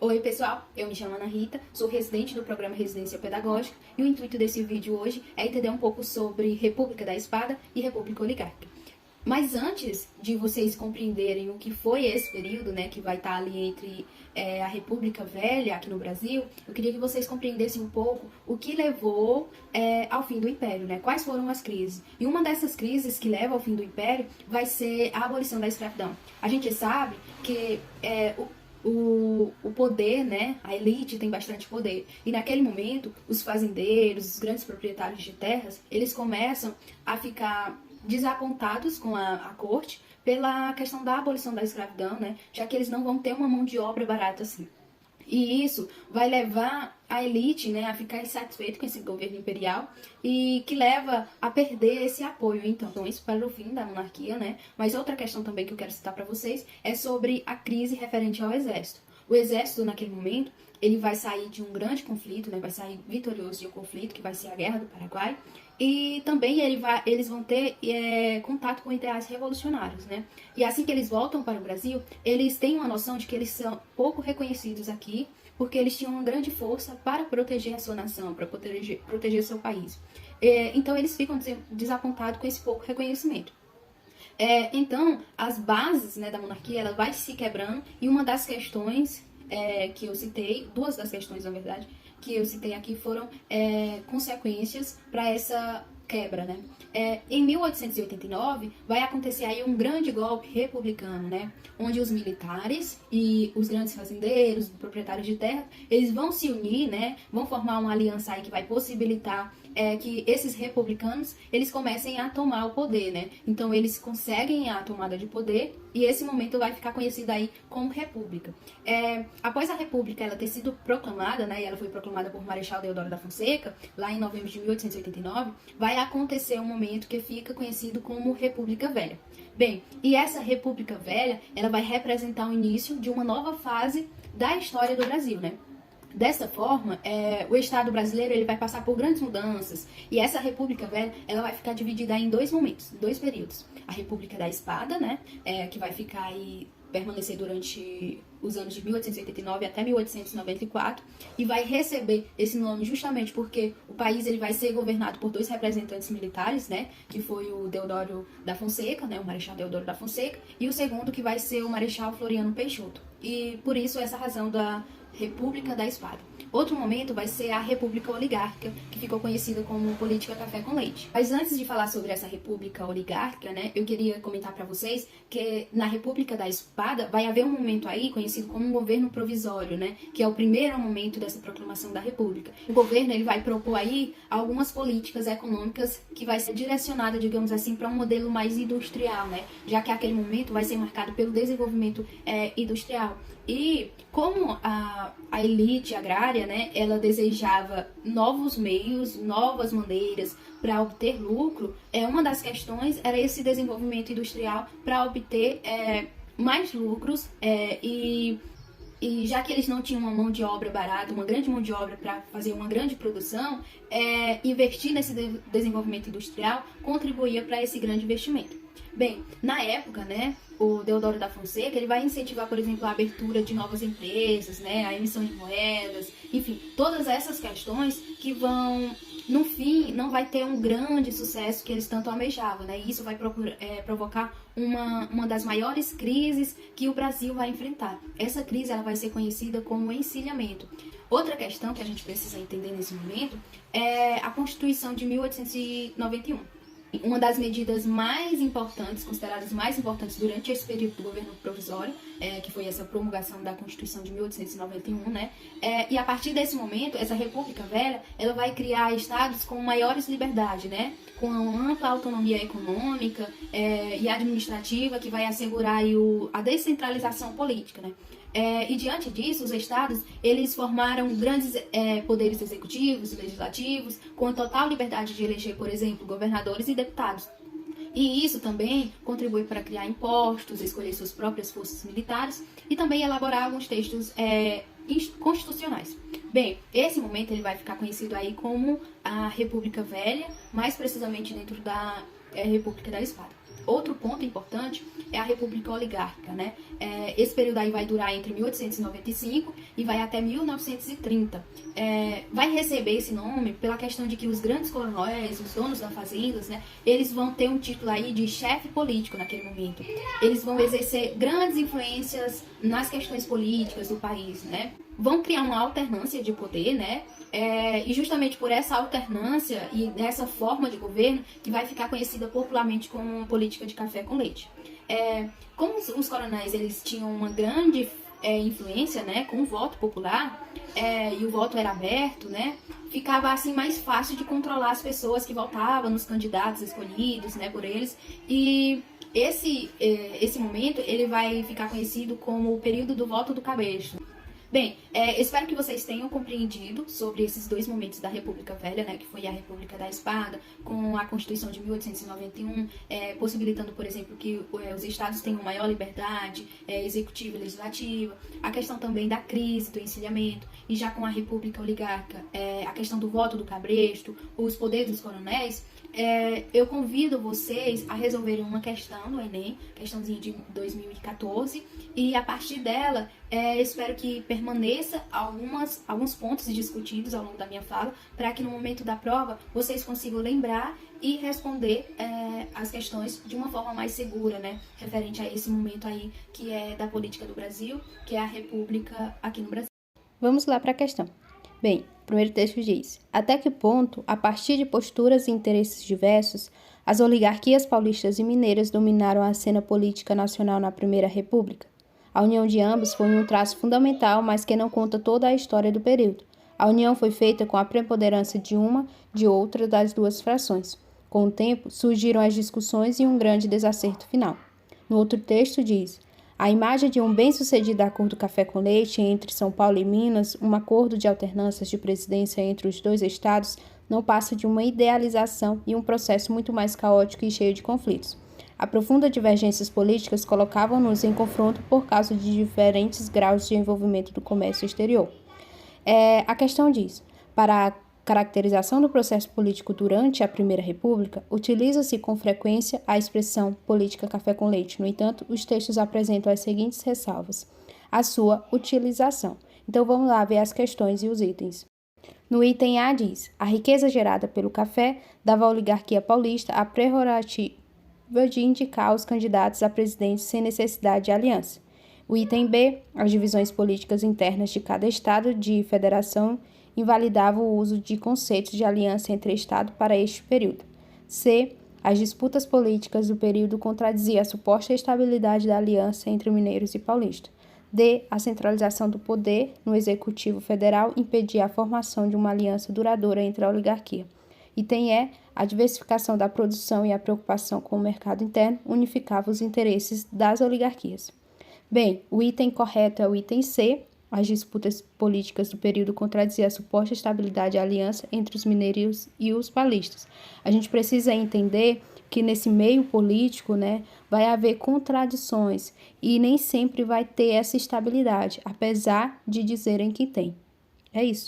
Oi pessoal, eu me chamo Ana Rita, sou residente do programa Residência Pedagógica e o intuito desse vídeo hoje é entender um pouco sobre República da Espada e República Oligárquica. Mas antes de vocês compreenderem o que foi esse período, né, que vai estar ali entre a República Velha aqui no Brasil, eu queria que vocês compreendessem um pouco o que levou ao fim do Império, né? Quais foram as crises. E uma dessas crises que leva ao fim do Império vai ser a abolição da escravidão. A gente sabe que o poder, né, a elite tem bastante poder. E naquele momento, os fazendeiros, os grandes proprietários de terras, eles começam a ficar desapontados com a corte pela questão da abolição da escravidão, né, já que eles não vão ter uma mão de obra barata assim. E isso vai levar a elite, né, a ficar insatisfeito com esse governo imperial e que leva a perder esse apoio. Então, isso para o fim da monarquia, né? Mas outra questão também que eu quero citar para vocês é sobre a crise referente ao exército. O exército, naquele momento, ele vai sair de um grande conflito, né? Vai sair vitorioso de um conflito, que vai ser a Guerra do Paraguai. E também eles vão ter contato com ideais revolucionários, né? E assim que eles voltam para o Brasil, eles têm uma noção de que eles são pouco reconhecidos aqui, porque eles tinham uma grande força para proteger a sua nação, para proteger seu país. Então eles ficam desapontados com esse pouco reconhecimento. Então, as bases, né, da monarquia, ela vai se quebrando, e uma das questões que eu citei, duas das questões, na verdade, que eu citei aqui foram consequências para essa quebra, né? Em 1889 vai acontecer aí um grande golpe republicano, né? Onde os militares e os grandes fazendeiros, proprietários de terra, eles vão se unir, né? Vão formar uma aliança aí que vai possibilitar que esses republicanos eles comecem a tomar o poder, né? Então eles conseguem a tomada de poder e esse momento vai ficar conhecido aí como República. Após a República ela ter sido proclamada, né? E ela foi proclamada por Marechal Deodoro da Fonseca lá em novembro de 1889, vai acontecer um momento que fica conhecido como República Velha. Bem, e essa República Velha, ela vai representar o início de uma nova fase da história do Brasil, né? Dessa forma, o Estado brasileiro ele vai passar por grandes mudanças e essa República Velha ela vai ficar dividida em dois momentos, dois períodos. A República da Espada, né, que vai ficar aí permanecer durante os anos de 1889 até 1894 e vai receber esse nome justamente porque o país ele vai ser governado por dois representantes militares, né, que foi o Deodoro da Fonseca, né, o Marechal Deodoro da Fonseca, e o segundo que vai ser o Marechal Floriano Peixoto. E por isso essa razão da República da Espada. Outro momento vai ser a República Oligárquica, que ficou conhecida como política café com leite. Mas antes de falar sobre essa República Oligárquica, né, eu queria comentar para vocês que na República da Espada vai haver um momento aí conhecido como um governo provisório, né, que é o primeiro momento dessa proclamação da República. O governo ele vai propor aí algumas políticas econômicas que vai ser direcionada, digamos assim, para um modelo mais industrial, né, já que aquele momento vai ser marcado pelo desenvolvimento industrial. E como a elite agrária, né, ela desejava novos meios, novas maneiras para obter lucro, uma das questões era esse desenvolvimento industrial para obter mais lucros e já que eles não tinham uma mão de obra barata, uma grande mão de obra para fazer uma grande produção, investir nesse desenvolvimento industrial contribuía para esse grande investimento. Bem, na época, né, o Deodoro da Fonseca, ele vai incentivar, por exemplo, a abertura de novas empresas, né, a emissão de moedas, enfim, todas essas questões que vão, no fim, não vai ter um grande sucesso que eles tanto almejavam, né, e isso vai provocar uma das maiores crises que o Brasil vai enfrentar. Essa crise ela vai ser conhecida como encilhamento. Outra questão que a gente precisa entender nesse momento é a Constituição de 1891. Uma das medidas mais importantes, consideradas mais importantes durante esse período do governo provisório, que foi essa promulgação da Constituição de 1891, né? E a partir desse momento, essa República Velha, ela vai criar estados com maiores liberdades, né? Com uma ampla autonomia econômica e administrativa, que vai assegurar aí a descentralização política, né? E diante disso, os estados eles formaram grandes poderes executivos e legislativos, com a total liberdade de eleger, por exemplo, governadores e deputados. E isso também contribui para criar impostos, escolher suas próprias forças militares e também elaborar alguns textos constitucionais. Bem, esse momento ele vai ficar conhecido aí como a República Velha, mais precisamente dentro da República da Espada. outro ponto importante é a República Oligárquica, né? Esse período aí vai durar entre 1895 e vai até 1930. Vai receber esse nome pela questão de que os grandes coronéis, os donos das fazendas, né, eles vão ter um título aí de chefe político naquele momento. Eles vão exercer grandes influências nas questões políticas do país, né? Vão criar uma alternância de poder, né? E justamente por essa alternância e essa forma de governo que vai ficar conhecida popularmente como política de café com leite. Como os coronéis eles tinham uma grande influência, né, com o voto popular, e o voto era aberto, né, ficava assim mais fácil de controlar as pessoas que votavam nos candidatos escolhidos, né, por eles. E esse momento ele vai ficar conhecido como o período do voto do cabresto. Bem, espero que vocês tenham compreendido sobre esses dois momentos da República Velha, né, que foi a República da Espada, com a Constituição de 1891, possibilitando, por exemplo, que os estados tenham maior liberdade executiva e legislativa, a questão também da crise, do encilhamento, e já com a República Oligárquica, a questão do voto do cabresto, os poderes dos coronéis. Eu convido vocês a resolverem uma questão no Enem, questãozinha de 2014, e a partir dela, espero que permaneça alguns pontos discutidos ao longo da minha fala, para que no momento da prova vocês consigam lembrar e responder as questões de uma forma mais segura, né, referente a esse momento aí que é da política do Brasil, que é a República aqui no Brasil. Vamos lá para a questão. Bem, o primeiro texto diz: até que ponto, a partir de posturas e interesses diversos, as oligarquias paulistas e mineiras dominaram a cena política nacional na Primeira República? A união de ambas foi um traço fundamental, mas que não conta toda a história do período. A união foi feita com a preponderância de outra das duas frações. Com o tempo, surgiram as discussões e um grande desacerto final. No outro texto diz: a imagem de um bem-sucedido acordo café com leite entre São Paulo e Minas, um acordo de alternâncias de presidência entre os dois estados, não passa de uma idealização e um processo muito mais caótico e cheio de conflitos. A profunda divergências políticas colocavam-nos em confronto por causa de diferentes graus de envolvimento do comércio exterior. A questão diz: para a caracterização do processo político durante a Primeira República, utiliza-se com frequência a expressão política café com leite. No entanto, os textos apresentam as seguintes ressalvas à sua utilização. Então, vamos lá ver as questões e os itens. No item A diz: a riqueza gerada pelo café dava à oligarquia paulista a prerrogativa de indicar os candidatos a presidente sem necessidade de aliança. O item B: as divisões políticas internas de cada estado de federação invalidava o uso de conceitos de aliança entre Estado para este período. C. As disputas políticas do período contradiziam a suposta estabilidade da aliança entre mineiros e paulistas. D. A centralização do poder no Executivo Federal impedia a formação de uma aliança duradoura entre a oligarquia. Item E. A diversificação da produção e a preocupação com o mercado interno unificavam os interesses das oligarquias. Bem, o item correto é o item C. As disputas políticas do período contradiziam a suposta estabilidade e aliança entre os mineiros e os paulistas. A gente precisa entender que nesse meio político, né, vai haver contradições e nem sempre vai ter essa estabilidade, apesar de dizerem que tem. É isso.